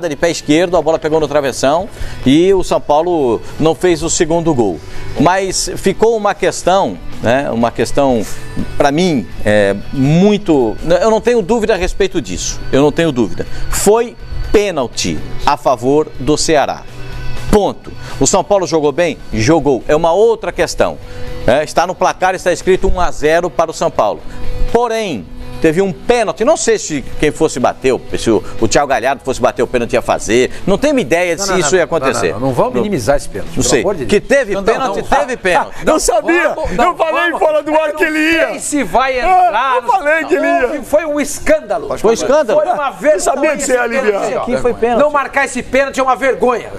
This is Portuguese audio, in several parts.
de pé esquerdo, a bola pegou no travessão e o São Paulo não fez o segundo gol. Mas ficou uma questão, né? Uma questão, para mim, muito... Eu não tenho dúvida a respeito disso, eu não tenho dúvida. Foi pênalti a favor do Ceará. Ponto. O São Paulo jogou bem? Jogou. É uma outra questão. Está no placar, está escrito 1-0 para o São Paulo. Porém, teve um pênalti, não sei se quem fosse bater, se o Thiago Galhardo fosse bater o pênalti ia fazer, não tenho ideia de se isso ia acontecer. Não vamos minimizar esse pênalti, não sei, que teve pênalti, teve pênalti. Não sabia, eu falei fora do ar que ele ia. Não sei se vai entrar. Eu falei que ele ia. Foi um escândalo. Foi um escândalo. Foi uma vergonha. Eu sabia que você ia aliviar. Aqui foi pênalti. Não marcar esse pênalti é uma vergonha.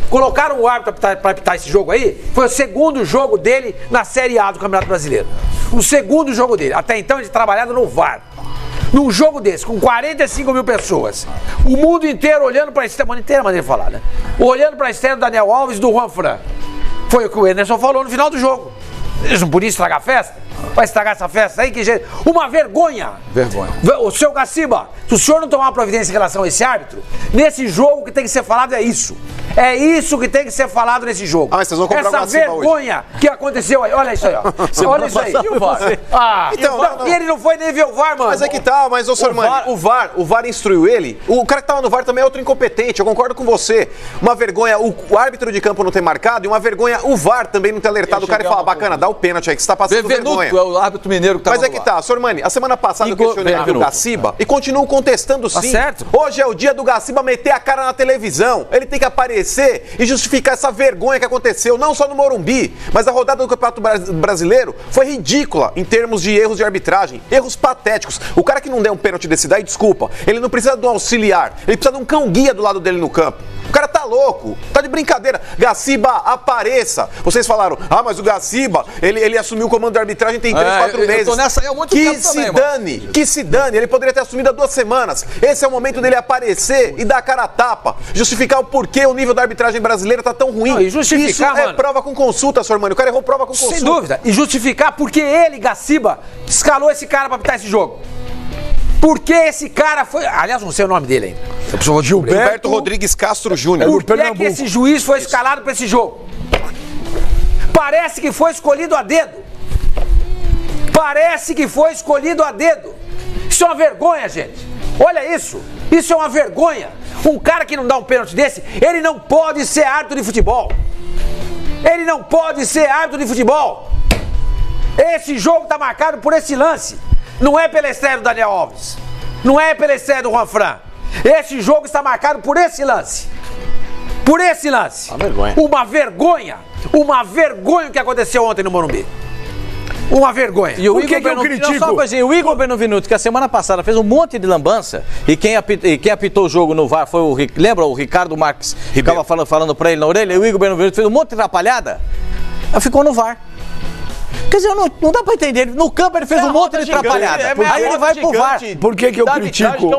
Colocaram o árbitro para apitar esse jogo aí, foi o segundo jogo dele na Série A do Campeonato Brasileiro. O segundo jogo dele. Até então ele trabalhado no VAR. Num jogo desse, com 45 mil pessoas, o mundo inteiro olhando para a estreia, mundo inteiro, maneira de falar, né? Olhando para a estreia do Daniel Alves e do Juan Fran. Foi o que o Anderson falou no final do jogo. Eles não podiam estragar a festa? Vai estragar essa festa aí? Que jeito? Uma vergonha! Vergonha. O seu Gaciba, se o senhor não tomar uma providência em relação a esse árbitro, nesse jogo o que tem que ser falado é isso. É isso que tem que ser falado nesse jogo. Mas vocês vão comprar essa o Gaciba hoje. Que aconteceu aí. Olha isso aí, ó. Olha isso aí. E o VAR? Então, e ele não foi nem ver o VAR, mano. Mas é que tá, mas ô Sormani, o VAR instruiu ele. O cara que tava no VAR também é outro incompetente, eu concordo com você. Uma vergonha o árbitro de campo não ter marcado e uma vergonha o VAR também não ter alertado o cara e falar, bacana, dá o pênalti aí que você tá passando vergonha. É o árbitro mineiro que tá. Mas é que tá, Sormani, a semana passada eu questionei aqui o Gaciba e continuo contestando sim. Certo. Hoje é o dia do Gaciba meter a cara na televisão. Ele tem que aparecer e justificar essa vergonha que aconteceu, não só no Morumbi, mas a rodada do Campeonato Brasileiro foi ridícula em termos de erros de arbitragem, erros patéticos. O cara que não der um pênalti desse daí, desculpa, ele não precisa de um auxiliar, ele precisa de um cão-guia do lado dele no campo. O cara tá louco, tá de brincadeira. Gaciba, apareça. Vocês falaram, mas o Gaciba, ele assumiu o comando de arbitragem tem 3, 4 meses. Eu tô nessa aí há muito que tempo se também, dane, mano. Que se dane. Ele poderia ter assumido há 2 semanas. Esse é o momento dele aparecer e dar a cara a tapa. Justificar o porquê o nível da arbitragem brasileira tá tão ruim. Não, e justificar, isso é prova com consulta, Sormani. O cara errou prova com consulta. Sem dúvida. E justificar porque ele, Gaciba, escalou esse cara pra apitar esse jogo. Porque esse cara foi... Aliás, não sei o nome dele ainda. Gilberto Rodrigues Castro Júnior. Por que esse juiz foi escalado pra esse jogo? Parece que foi escolhido a dedo. Parece que foi escolhido a dedo. Isso é uma vergonha, gente. Olha isso. Isso é uma vergonha. Um cara que não dá um pênalti desse, ele não pode ser árbitro de futebol. Ele não pode ser árbitro de futebol. Esse jogo tá marcado por esse lance. Não é pela estreia do Daniel Alves. Não é pela estreia do Juan Fran. Esse jogo está marcado por esse lance. Por esse lance. Uma vergonha. Uma vergonha. Uma vergonha o que aconteceu ontem no Morumbi. Uma vergonha. E o Igor Benevenuto, só uma coisinha, o Igor Benevenuto, que a semana passada fez um monte de lambança, e quem apitou o jogo no VAR foi lembra o Ricardo Marques, ficava falando pra ele na orelha, e o Igor Benevenuto fez um monte de atrapalhada, ficou no VAR. Quer dizer, não dá pra entender. No campo ele fez um monte de atrapalhada. Aí ele vai pro VAR. Por que eu critico?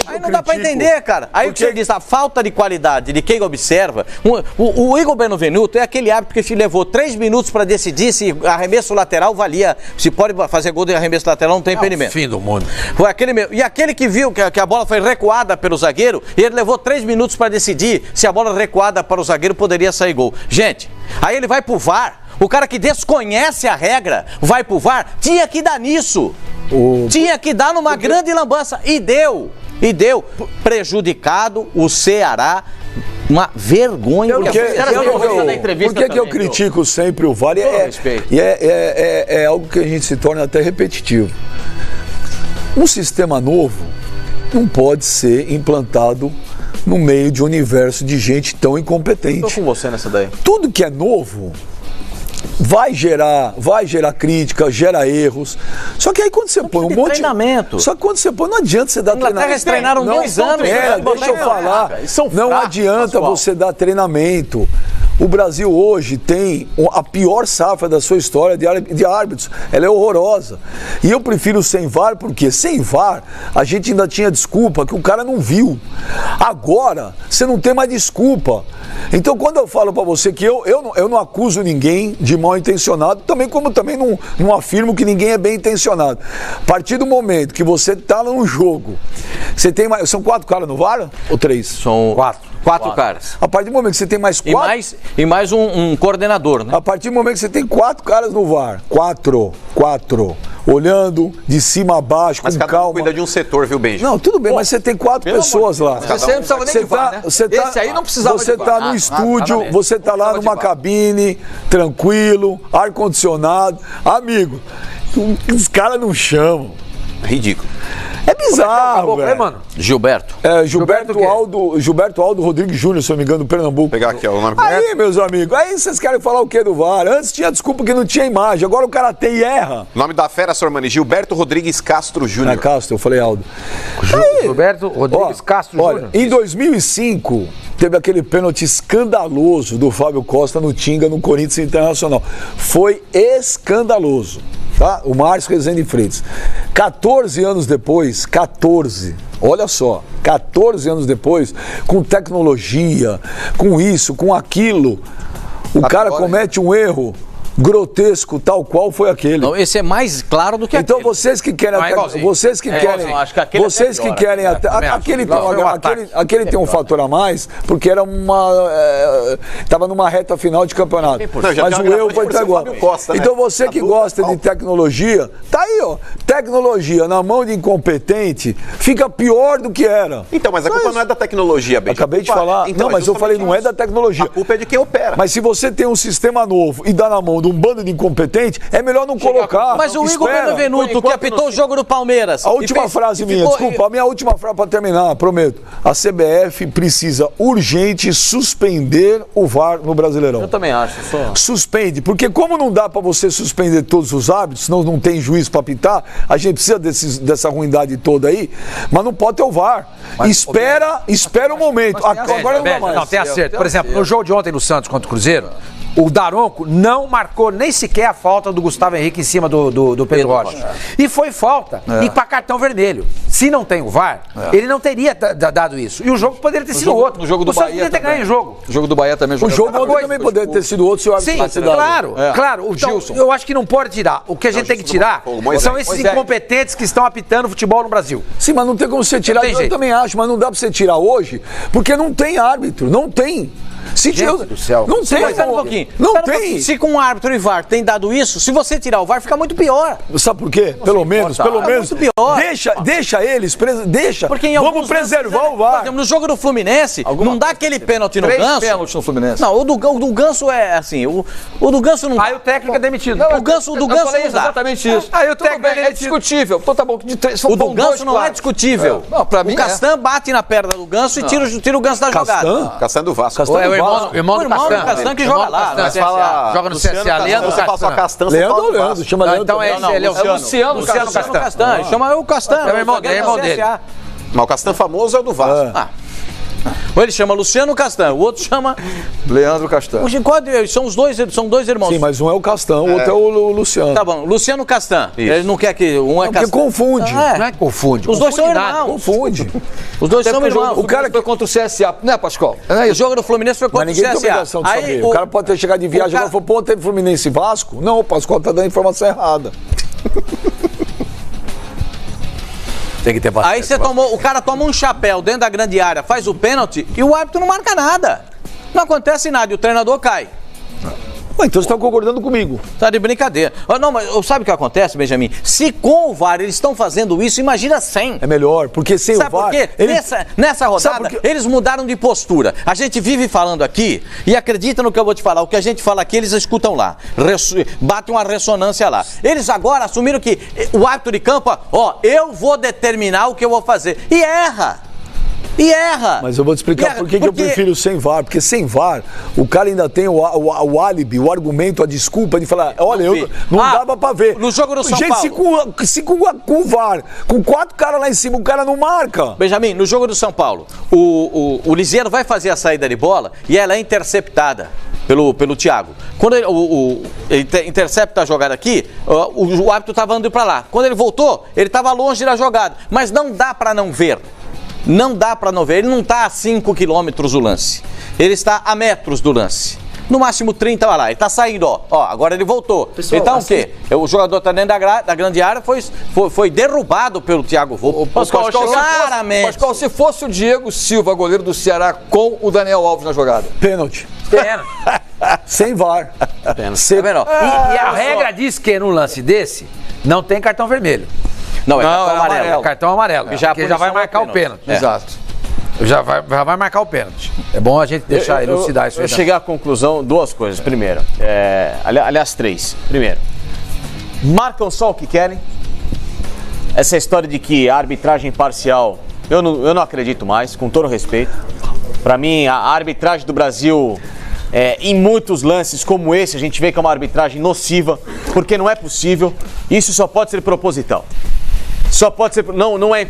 Aí não dá pra entender, cara. Aí o que você diz, a falta de qualidade de quem observa. O Igor Benevenuto é aquele árbitro que se levou 3 minutos pra decidir se arremesso lateral valia. Se pode fazer gol de arremesso lateral, não tem impedimento. Fim do mundo. Foi aquele mesmo. E aquele que viu que a bola foi recuada pelo zagueiro, e ele levou 3 minutos pra decidir se a bola recuada para o zagueiro poderia sair gol. Gente, aí ele vai pro VAR. O cara que desconhece a regra vai pro VAR, tinha que dar nisso. Tinha que dar numa grande lambança. E deu. Prejudicado o Ceará. Uma vergonha. Por que eu critico sempre o VAR? É algo que a gente se torna até repetitivo. Um sistema novo não pode ser implantado no meio de um universo de gente tão incompetente. Estou com você nessa daí. Tudo que é novo vai gerar crítica, gera erros. Só que aí quando você põe um monte de treinamento. Só que quando você põe, não adianta você dar treinamento. Eles treinaram 2 anos. Deixa eu falar. Não adianta você dar treinamento. O Brasil hoje tem a pior safra da sua história de árbitros. Ela é horrorosa. E eu prefiro sem VAR, porque sem VAR a gente ainda tinha desculpa que o cara não viu. Agora, você não tem mais desculpa. Então, quando eu falo pra você que eu não acuso ninguém de mal intencionado, como também não afirmo que ninguém é bem intencionado. A partir do momento que você tá num jogo, você tem mais. São 4 caras no VAR ou 3? São 4. 4 caras. A partir do momento que você tem mais 4... E mais um coordenador, né? A partir do momento que você tem 4 caras no VAR, 4, olhando de cima a baixo, mas com calma. Cuida de um setor, viu, Benji? Não, tudo bem, mas você tem 4 pessoas lá. Você não precisava nem de VAR, né? Esse aí não precisava de VAR. Você tá no estúdio, você tá lá numa cabine, tranquilo, ar-condicionado. Amigo, os caras não chamam. Ridículo. É bizarro, velho. mano? Gilberto. Gilberto Aldo Rodrigues Júnior, se eu não me engano, do Pernambuco. Vou pegar aqui, ó, o nome Aí, meus amigos, aí vocês querem falar o quê do VAR? Antes tinha desculpa que não tinha imagem, agora o cara tem e erra. O nome da fera, Sormani, Gilberto Rodrigues Castro Júnior. Não é Castro, eu falei Aldo. Gilberto Rodrigues Castro Júnior. Em 2005, teve aquele pênalti escandaloso do Fábio Costa no Tinga, no Corinthians Internacional. Foi escandaloso. Tá? O Márcio Rezende Freitas. 14 anos depois, 14 anos depois, com tecnologia, com isso, com aquilo, o cara comete um erro grotesco, tal qual foi aquele. Não, esse é mais claro do que então aquele. vocês que querem aquele tem um fator a mais porque era tava numa reta final de campeonato. Mas o erro foi até agora. Então você que gosta de tecnologia, tá aí, ó. Tecnologia na mão de incompetente fica pior do que era. Então, mas a culpa não é da tecnologia, Benji. Acabei de falar. Então, não, mas eu falei não é da tecnologia. A culpa é de quem opera. Mas se você tem um sistema novo e dá na mão de um bando de incompetente, é melhor não colocar. Mas o Igor Benevenuto, que apitou o jogo do Palmeiras. A última frase minha, desculpa, a minha última frase para terminar, prometo. A CBF precisa urgente suspender o VAR no Brasileirão. Eu também acho. Suspende, porque como não dá para você suspender todos os árbitros, senão não tem juiz para apitar, a gente precisa dessa ruindade toda aí, mas não pode ter o VAR. Espera um momento. Agora não dá mais. Não, tem acerto. Por exemplo, no jogo de ontem no Santos contra o Cruzeiro, o Daronco não marcou nem sequer a falta do Gustavo Henrique em cima do Pedro Rocha. E foi falta. E para cartão vermelho. Se não tem o VAR, ele não teria dado isso. E o jogo poderia ter sido outro. No jogo do o Santos Bahia poderia ter ganho o jogo. O jogo do Bahia também. O jogo também poderia ter sido outro se o árbitro tivesse dado. Claro. Então, eu acho que não pode tirar. O que a gente tem que tirar são esses incompetentes que estão apitando futebol no Brasil. Sim, mas não tem como você tirar. Eu também acho, mas não dá para você tirar hoje, porque não tem árbitro. Não tem. Gente do céu. Não tem. Espera um pouquinho. Não tem. Se com o árbitro e VAR tem dado isso, se você tirar o VAR, fica muito pior. Sabe por quê? Pelo menos. Muito pior. Deixa eles, deixa. Porque vamos preservar o VAR. Por exemplo, no jogo do Fluminense, não dá aquele pênalti no Ganso. 3 pênaltis no Fluminense. Não, o do Ganso é assim, o do Ganso não... Aí o técnico é demitido. O do Ganso não dá. Exatamente isso. Aí o técnico é discutível. Então tá bom. O do Ganso não é discutível. Não, pra mim o Castan bate na perna do Ganso e tira o Ganso da jogada. Castan do Vasco. É o irmão do Castan que joga lá. Mas fala... Joga no CSA. Leandro Você passa a Castan, você Leandro fala do Vasco. chama Leandro. Então ele é o Luciano Castan. Chama o Castan. É o irmão dele. Mas o Castan famoso é o do Vasco. Ou ele chama Luciano Castan, o outro chama Leandro Castan. São dois irmãos. Sim, mas um é o Castan, o outro é o Luciano. Tá bom, Luciano Castan. Ele não quer que um é Castan. Porque confunde. Não é que confunde. Os dois são irmãos. Confunde. Os dois são irmãos. O cara que foi contra o CSA, né, Pascoal? O jogo do Fluminense foi contra o CSA. Mas ninguém tem obrigação de saber. O cara pode ter chegado de viagem e falou, pô, teve Fluminense e Vasco? Não, o Pascoal tá dando a informação errada. Tem que ter bastante. Aí o cara toma um chapéu dentro da grande área, faz o pênalti e o árbitro não marca nada. Não acontece nada e o treinador cai. Então você está concordando comigo. Tá de brincadeira. Não, mas sabe o que acontece, Benjamin? Se com o VAR eles estão fazendo isso, imagina sem. É melhor, porque sem o VAR... Sabe por quê? Nessa rodada, eles mudaram de postura. A gente vive falando aqui, e acredita no que eu vou te falar, o que a gente fala aqui, eles escutam lá. Bate uma ressonância lá. Eles agora assumiram que o árbitro de campo, eu vou determinar o que eu vou fazer. E erra. Mas eu vou te explicar por que eu prefiro sem VAR. Porque sem VAR, o cara ainda tem o álibi, o argumento, a desculpa de falar, olha, não dava pra ver. No jogo do São Paulo. Se com o VAR, com 4 caras lá em cima, o cara não marca. Benjamin, no jogo do São Paulo, o Liseiro vai fazer a saída de bola e ela é interceptada pelo Thiago. Quando ele intercepta a jogada aqui, o árbitro estava indo para lá. Quando ele voltou, ele estava longe da jogada. Mas não dá para não ver. Não dá para não ver. Ele não está a 5 quilômetros do lance. Ele está a metros do lance. no máximo 30, vai lá. Ele tá saindo, ó, agora ele voltou. Pessoal, então assim, o quê? O jogador tá dentro da grande área, foi derrubado pelo Thiago Volpe. Pascoal, Pascoal, se fosse o Diego Silva, goleiro do Ceará, com o Daniel Alves na jogada. Pênalti. Sem VAR. Sem... Tá vendo? E a regra diz que no lance desse não tem cartão vermelho. Não, é cartão amarelo. Cartão amarelo. Porque já vai marcar o pênalti. Exato. Já vai marcar o pênalti. É bom a gente deixar elucidar isso aí. Eu cheguei à conclusão, duas coisas. Primeiro, aliás, três. Primeiro, marcam só o que querem. Essa história de que a arbitragem imparcial, eu não acredito mais, com todo respeito. Para mim, a arbitragem do Brasil, em muitos lances como esse, a gente vê que é uma arbitragem nociva, porque não é possível. Isso só pode ser proposital. Só pode ser... Não é...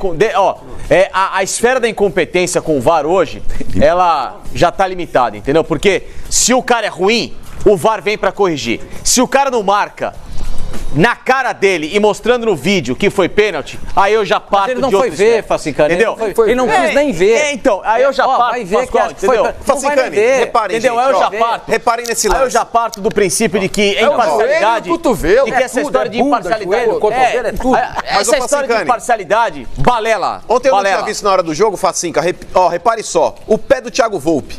a esfera da incompetência com o VAR hoje, ela já está limitada, entendeu? Porque se o cara é ruim, o VAR vem para corrigir. Se o cara não marca na cara dele e mostrando no vídeo que foi pênalti, aí eu já parto de outro. Ele não foi ver, Facincani. Entendeu? Ele não quis nem ver. Então, aí eu já parto, vai ver Pascoal, que foi, entendeu? Facincani, reparem, entendeu? gente, Aí eu já parto. Reparem nesse lance. Aí eu já parto do princípio de que imparcialidade... cotovelo. De que essa história de imparcialidade... Cotovelo é tudo. Essa história de imparcialidade, balela. Ontem eu não tinha visto na hora do jogo, Facinca. Repare só, o pé do Thiago Volpe.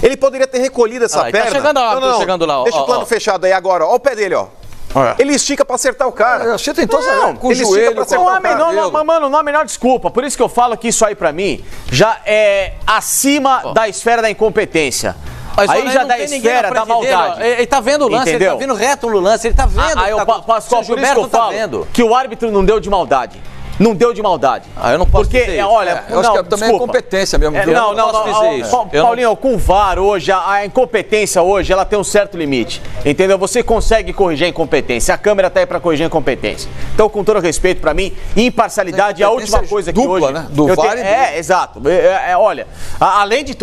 Ele poderia ter recolhido essa perna. Tá chegando lá, não, chegando lá. Deixa o plano fechado aí agora. Ó o pé dele, ó. Ele estica pra acertar o cara. Você tem todas as com o ele joelho, pra acertar o cara. Mano, não há a menor desculpa. Por isso que eu falo que isso aí pra mim já é acima da esfera da incompetência. Mas aí já da esfera da maldade. Ele tá vendo o lance, entendeu? Ele tá vindo reto no lance, ele tá vendo. Aí o Pascoal, por isso que eu falo que o árbitro não deu de maldade. Não deu de maldade. Eu não posso porque, dizer isso. Olha, eu acho que também é competência mesmo. Não, posso dizer isso. Paulinho, com o VAR hoje, a incompetência hoje, ela tem um certo limite. Entendeu? Você consegue corrigir a incompetência. A câmera tá aí pra corrigir a incompetência. Então, com todo respeito, pra mim, imparcialidade é a última coisa que dupla, hoje... né? Do VAR exato. Olha, além de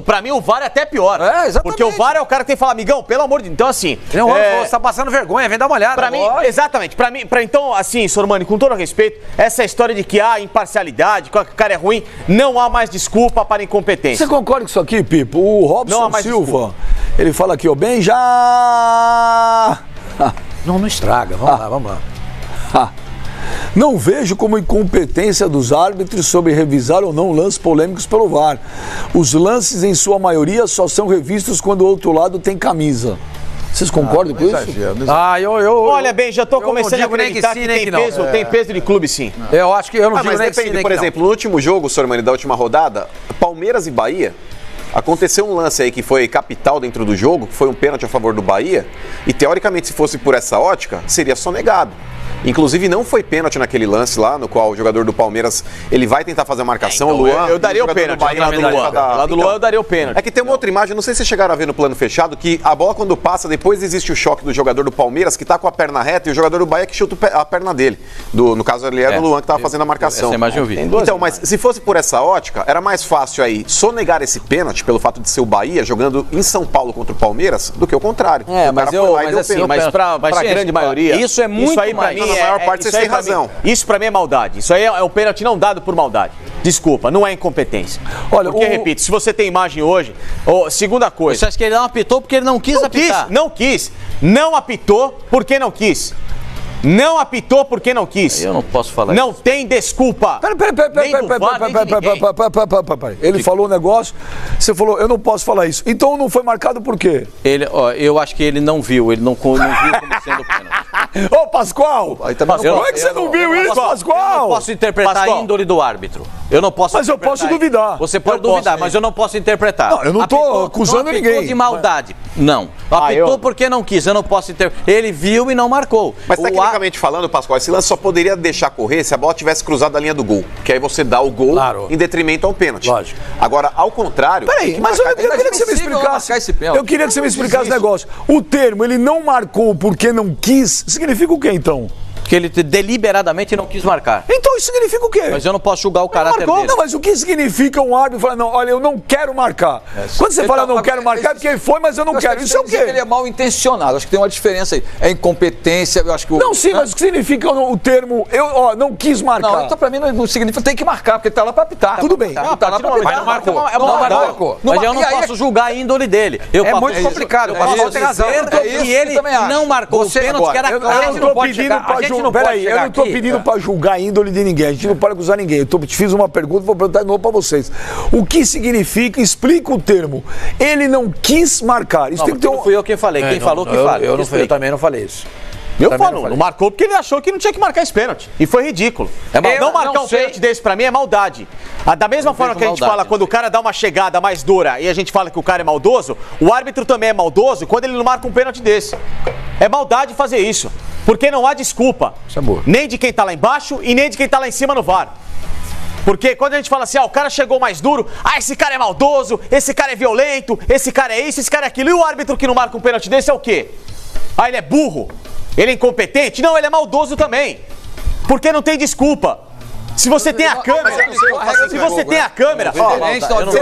pra mim, o VAR é até pior. Exatamente. Porque o VAR é o cara que tem que falar, amigão, pelo amor de Deus. Então, assim... Você tá passando vergonha, vem dar uma olhada. Pra mim, exatamente. Então, assim, Sormani, com todo respeito, essa história de que imparcialidade, que o cara é ruim, não há mais desculpa para incompetência. Você concorda com isso aqui, Pipo? O Robson Silva, ele fala aqui, ó, bem já... Não estraga, vamos lá. Não vejo como incompetência dos árbitros sobre revisar ou não lances polêmicos pelo VAR. Os lances, em sua maioria, só são revistos quando o outro lado tem camisa. Vocês concordam com isso? Olha bem, já tô começando a acreditar que tem peso de clube, sim. Eu acho que eu não digo mas nem depende, que sim, por exemplo, no último jogo, Sormani, da última rodada, Palmeiras e Bahia, aconteceu um lance aí que foi capital dentro do jogo, que foi um pênalti a favor do Bahia, e teoricamente, se fosse por essa ótica, seria sonegado. Inclusive, não foi pênalti naquele lance lá, no qual o jogador do Palmeiras, ele vai tentar fazer a marcação, então, Luan. Eu daria o pênalti lá do Luan. Lá do Luan eu daria o pênalti. É que tem uma outra imagem, não sei se vocês chegaram a ver no plano fechado, que a bola quando passa, depois existe o choque do jogador do Palmeiras, que tá com a perna reta, e o jogador do Bahia que chuta a perna dele. No caso, ele era do Luan que tava fazendo a marcação. Essa imagem eu vi. Então, mas se fosse por essa ótica, era mais fácil aí sonegar esse pênalti, pelo fato de ser o Bahia jogando em São Paulo contra o Palmeiras, do que o contrário. Mas pra grande maioria... Isso é muito aí, pra mim, na maior parte, vocês têm razão. Isso pra mim é maldade. Isso aí é um pênalti não dado por maldade. Desculpa, não é incompetência. Olha, porque, repito, se você tem imagem hoje... segunda coisa... Você acha que ele não apitou porque ele não quis apitar? Não quis. Não apitou porque não quis. Não apitou porque não quis. Eu não posso falar isso. Não tem desculpa. Peraí. Ele falou um negócio, você falou, eu não posso falar isso. Então não foi marcado por quê? Eu acho que ele não viu, ele não viu como sendo pênalti. Ô, Pascoal! Aí também como é que você não viu isso, Pascoal? Eu não posso interpretar a índole do árbitro. Eu não posso Mas eu posso duvidar. Você pode duvidar, mas eu não posso interpretar. Não, eu não tô acusando ninguém. Apitou de maldade. Não. Apitou porque não quis, eu não posso interpretar. Ele viu e não marcou. Mas tecnicamente falando, Pascoal, esse lance só poderia deixar correr se a bola tivesse cruzado a linha do gol. Que aí você dá o gol em detrimento ao pênalti. Lógico. Agora, ao contrário... Peraí, mas eu queria que você me explicasse. Eu queria que você me explicasse o negócio. O termo, ele não marcou porque não quis, significa o quê, então? que ele deliberadamente não quis marcar. Então isso significa o quê? Mas eu não posso julgar o caráter dele. Não, mas o que significa um árbitro falar, não, olha, eu não quero marcar? Quando você fala não quero marcar, é porque ele foi, mas eu não quero. Isso é o quê? Ele é mal intencionado. Acho que tem uma diferença aí. É incompetência, eu acho que... Não, sim, mas o que significa o termo, não quis marcar? Não, então pra mim não significa, tem que marcar, porque ele tá lá pra apitar. Tudo bem. Não, tá lá pra apitar. Mas não marcou. Não marcou. Mas eu não posso julgar a índole dele. É muito complicado. O Pascoal tem razão. E ele não marcou o pênalti, que era Eu claro. não tô pedindo pra julgar. Peraí, eu não tô pedindo pra julgar a índole de ninguém. A gente não pode acusar ninguém. Eu te fiz uma pergunta, vou perguntar de novo pra vocês. O que significa, explica o termo. Ele não quis marcar. Isso tem que ter Não fui eu quem falei. Quem falou que fala. Eu também não falei isso. Eu falo, não marcou porque ele achou que não tinha que marcar esse pênalti. E foi ridículo. Não marcar um pênalti desse pra mim é maldade. Da mesma forma que a gente fala quando o cara dá uma chegada mais dura e a gente fala que o cara é maldoso, o árbitro também é maldoso quando ele não marca um pênalti desse. É maldade fazer isso. Porque não há desculpa. Nem de quem tá lá embaixo e nem de quem tá lá em cima no VAR. Porque quando a gente fala assim, o cara chegou mais duro, esse cara é maldoso, esse cara é violento, esse cara é isso, esse cara é aquilo. E o árbitro que não marca um pênalti desse é o quê? Ele é burro? Ele é incompetente? Não, ele é maldoso também. Porque não tem desculpa. Se você tem a câmera, se ele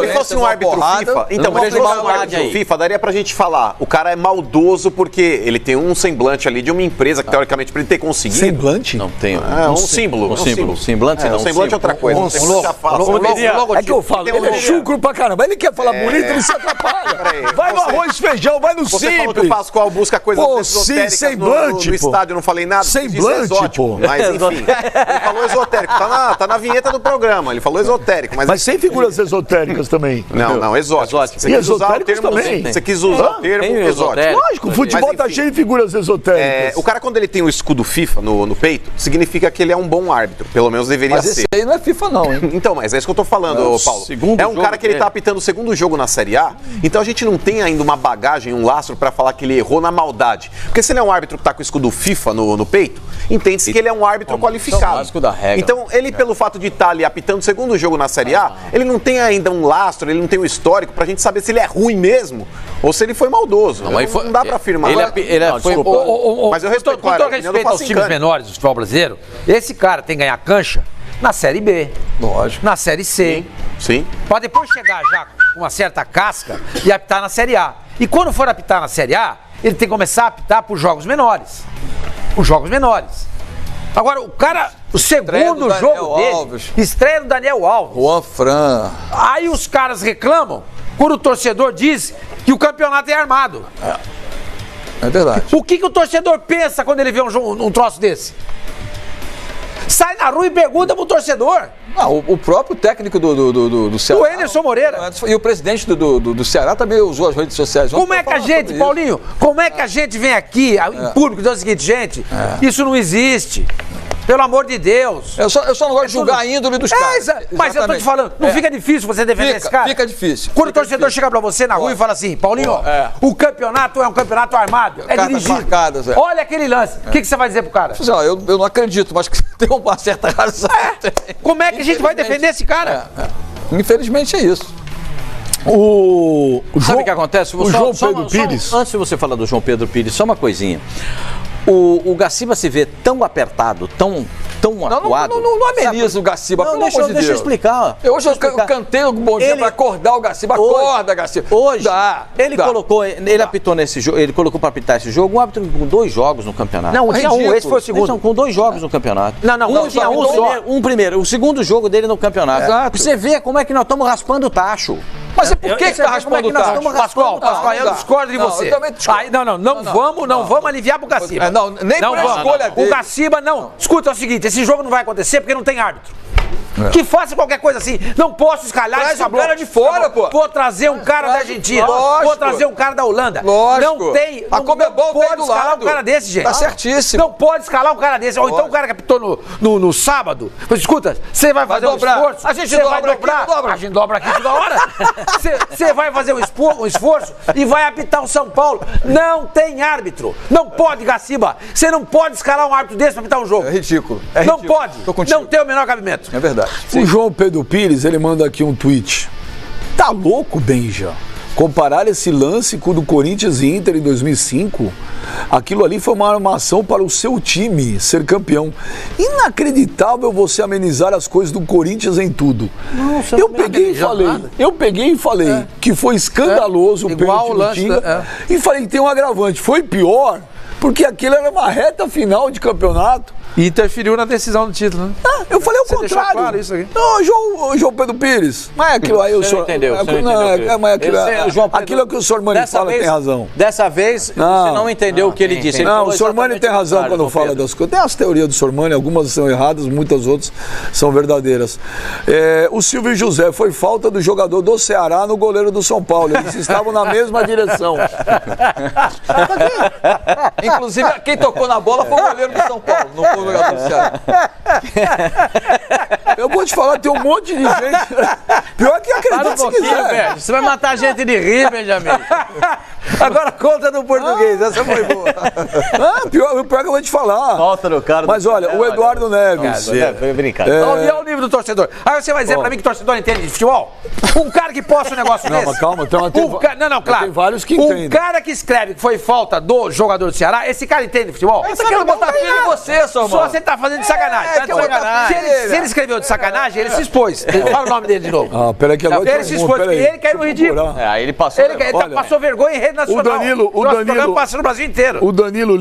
fosse um árbitro FIFA, então, se ele fosse um árbitro FIFA, daria pra gente falar, o cara é maldoso porque ele tem um semblante ali de uma empresa que, teoricamente, pra ele ter conseguido... Semblante? Não tem. Um símbolo. Semblante não. Semblante é outra coisa. É que eu falo, ele é chucro pra caramba. Ele quer falar bonito, ele se atrapalha. Vai no arroz, feijão, vai no Você falou que simples. o Pascoal busca coisas esotéricas no estádio, eu não falei nada. Semblante, pô. Mas, enfim, ele falou esotérico. Tá na vinheta do programa, ele falou esotérico. Mas sem figuras esotéricas também. Não, exótico. E esotéricos também. Você quis usar o termo exótico. Lógico, o futebol tá cheio de figuras esotéricas. O cara, quando ele tem o escudo FIFA no peito, significa que ele é um bom árbitro. Pelo menos deveria ser. Mas esse aí não é FIFA não, hein? Então, mas é isso que eu tô falando, Paulo. É um cara que ele tá apitando o segundo jogo na Série A, então a gente não tem ainda uma bagagem, um lastro pra falar que ele errou na maldade. Porque se ele é um árbitro que tá com o escudo FIFA no peito, entende-se que ele é um árbitro qualificado. Então, ele, pelo fato de estar ali apitando o segundo jogo na Série A, ele não tem ainda um lastro, ele não tem um histórico pra gente saber se ele é ruim mesmo ou se ele foi maldoso. Não dá pra afirmar. Mas eu respeito, com todo respeito aos times menores do futebol brasileiro, esse cara tem que ganhar cancha na Série B. Lógico. Na Série C. Sim. Pra depois chegar já com uma certa casca e apitar na Série A. E quando for apitar na Série A, ele tem que começar a apitar por jogos menores. Os jogos menores. Agora, o cara, o segundo jogo dele, estreia do Daniel Alves. Juan Fran. Aí os caras reclamam quando o torcedor diz que o campeonato é armado. É verdade. O que o torcedor pensa quando ele vê um troço desse? Sai na rua e pergunta pro torcedor. O próprio técnico do Ceará. O Anderson Moreira. E o presidente do Ceará também usou as redes sociais. Como é que a gente, Paulinho, como é que a gente vem aqui em público e diz o seguinte, gente, isso não existe. Pelo amor de Deus. Eu só não gosto de julgar a índole dos caras. Mas eu tô te falando, não fica difícil você defender esse cara? Fica difícil. Quando o torcedor chega pra você na rua e fala assim, Paulinho, o campeonato é um campeonato armado, é dirigido. Marcadas, olha aquele lance. O que você vai dizer pro cara? Eu não acredito, mas tem uma certa razão. Como é que a gente vai defender esse cara? Infelizmente é isso. Sabe o que acontece? O João Pedro Pires. Antes de você falar do João Pedro Pires, só uma coisinha. O Gaciba se vê tão apertado, tão atuado. Não ameniza o Gaciba, pelo amor de Deus. Deixa eu explicar. Hoje eu cantei um bom dia pra acordar o Gaciba. Acorda, Gaciba. Hoje, ele apitou nesse jogo, ele colocou pra apitar esse jogo um árbitro com 2 jogos no campeonato. Não, tinha um, esse foi o segundo. Então, com 2 jogos no campeonato. Não, tinha um só. Um primeiro, o segundo jogo dele no campeonato. Exato. Você vê como é que nós estamos raspando o tacho. Mas por que tá raspando o tacho? Pascoal, eu discordo de você. Eu também discordo. Não vamos aliviar pro Gaciba. Nem por escolha dele. O Gaciba não. Escuta, é o seguinte, esse jogo não vai acontecer porque não tem árbitro. Que faça qualquer coisa assim. Não posso escalar Traz um cara de fora, pô. Vou trazer um cara da Argentina. Lógico. Vou trazer um cara da Holanda. Lógico. Não tem. A Conmebol pode tem do escalar lado. um cara desse, gente. Tá certíssimo. Não pode escalar um cara desse. Ou então o cara que apitou no sábado. Mas escuta, você vai fazer um esforço. A gente dobra aqui, A gente dobra aqui toda hora. Você vai fazer um esforço e vai apitar o São Paulo. Não tem árbitro. Não pode, Gaciba. Você não pode escalar um árbitro desse pra apitar um jogo. É ridículo. Não pode. Não tem o menor cabimento. É verdade. O João Pedro Pires, ele manda aqui um tweet. Tá louco, Benja? comparar esse lance com o do Corinthians e Inter em 2005, aquilo ali foi uma armação para o seu time ser campeão. Inacreditável você amenizar as coisas do Corinthians em tudo. Eu peguei e falei que foi escandaloso o pênalti do Tinga e falei que tem um agravante. Foi pior porque aquilo era uma reta final de campeonato. E interferiu na decisão do título, né? Eu falei o contrário. Claro isso aqui. Não, João Pedro Pires. Mas aquilo aí o senhor. Entendeu? Aquilo é que o Sormani fala tem razão. Dessa vez, você não entendeu o que ele disse. Não, o Sormani tem razão quando fala das coisas. Tem as teorias do Sormani, algumas são erradas, muitas outras são verdadeiras. O Silvio José foi falta do jogador do Ceará no goleiro do São Paulo. Eles estavam na mesma direção. Inclusive, quem tocou na bola foi o goleiro do São Paulo, não foi o jogador do Ceará. Eu vou te falar, tem um monte de gente. Pior que acredita se quiser. Você vai matar a gente de rir, Benjamin. Agora conta no português, essa foi boa. Pior que eu vou te falar. Volta no cara. Mas olha, o Eduardo Neves. Foi brincadeira. Olha o nível do torcedor. Aí você vai dizer pra mim que torcedor entende de futebol? Um cara que posta um negócio desse. Mas calma, claro. Tem vários que entendem. Um cara que escreve que foi falta do jogador do Ceará, esse cara entende de futebol? Você quer botar filho em você, seu irmão. Só você tá fazendo de sacanagem. Se ele escreveu de sacanagem, ele se expôs. Fala o nome dele de novo. Peraí que agora ele se expôs, porque ele caiu no ridículo. Aí ele passou. Ele passou vergonha em rede nacional. O Danilo passa no Brasil inteiro. O Danilo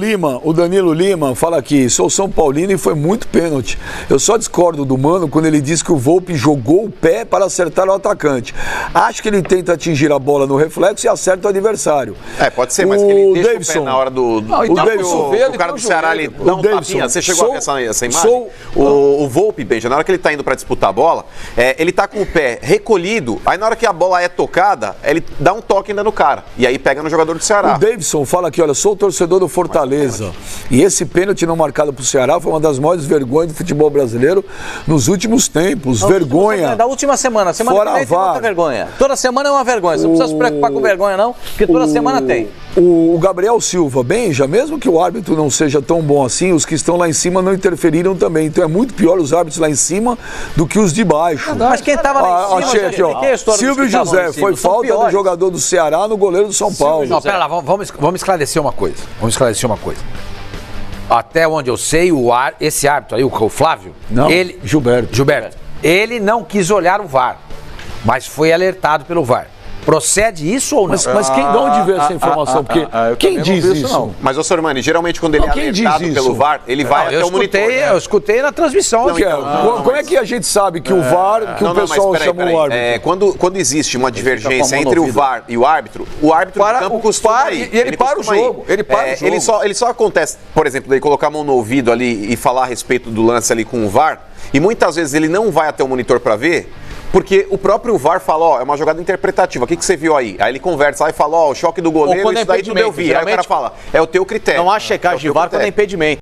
Lima fala aqui, sou São Paulino e foi muito pênalti. Eu só discordo do Mano quando ele diz que o Volpi jogou o pé para acertar o atacante. Acho que ele tenta atingir a bola no reflexo e acerta o adversário. Pode ser, mas que ele deixa Davidson, o pé na hora do... o cara do Ceará ali dá um tapinha. Você chegou a ver essa imagem? O Volpi, Benja, na hora que ele tá indo para disputar a bola, ele tá com o pé recolhido, aí na hora que a bola é tocada, ele dá um toque ainda no cara. E aí pega no jogador do Ceará. O Davidson fala aqui, olha, sou torcedor do Fortaleza. E esse pênalti não marcado pro Ceará foi uma das maiores vergonhas do futebol brasileiro nos últimos tempos. Vergonha. Da última semana. Semana que vem tem muita vergonha. Toda semana é uma vergonha. Você não precisa se preocupar com vergonha, não, porque toda semana tem. O Gabriel Silva, Benja, mesmo que o árbitro não seja tão bom assim, os que estão lá em cima não interferiram também. Então é muito pior os árbitros lá em cima do que os de baixo. Mas quem estava lá em cima... Achei aqui, Silvio José, foi falta do jogador do Ceará no goleiro do São Paulo. Não, pera lá, vamos esclarecer uma coisa. Até onde eu sei, esse árbitro aí, o Flávio... Não, Gilberto. Ele não quis olhar o VAR, mas foi alertado pelo VAR. Procede isso ou não? Mas de onde veio essa informação? Porque quem diz isso? Não. Mas, ô Sormani, geralmente quando ele é alertado pelo VAR, ele vai até o monitor. Eu escutei na transmissão. Como é que a gente sabe que o VAR, que o pessoal chamou o árbitro? Quando existe uma divergência entre o VAR e o árbitro do campo costuma ir. E ele para o jogo. Ele só acontece, por exemplo, dele colocar a mão no ouvido ali e falar a respeito do lance ali com o VAR, e muitas vezes ele não vai até o monitor para ver, porque o próprio VAR fala, é uma jogada interpretativa, o que você viu aí? Aí ele conversa lá e fala, o choque do goleiro, isso daí tudo eu vi. Aí o cara fala, é o teu critério. Não há checagem de VAR quando é impedimento.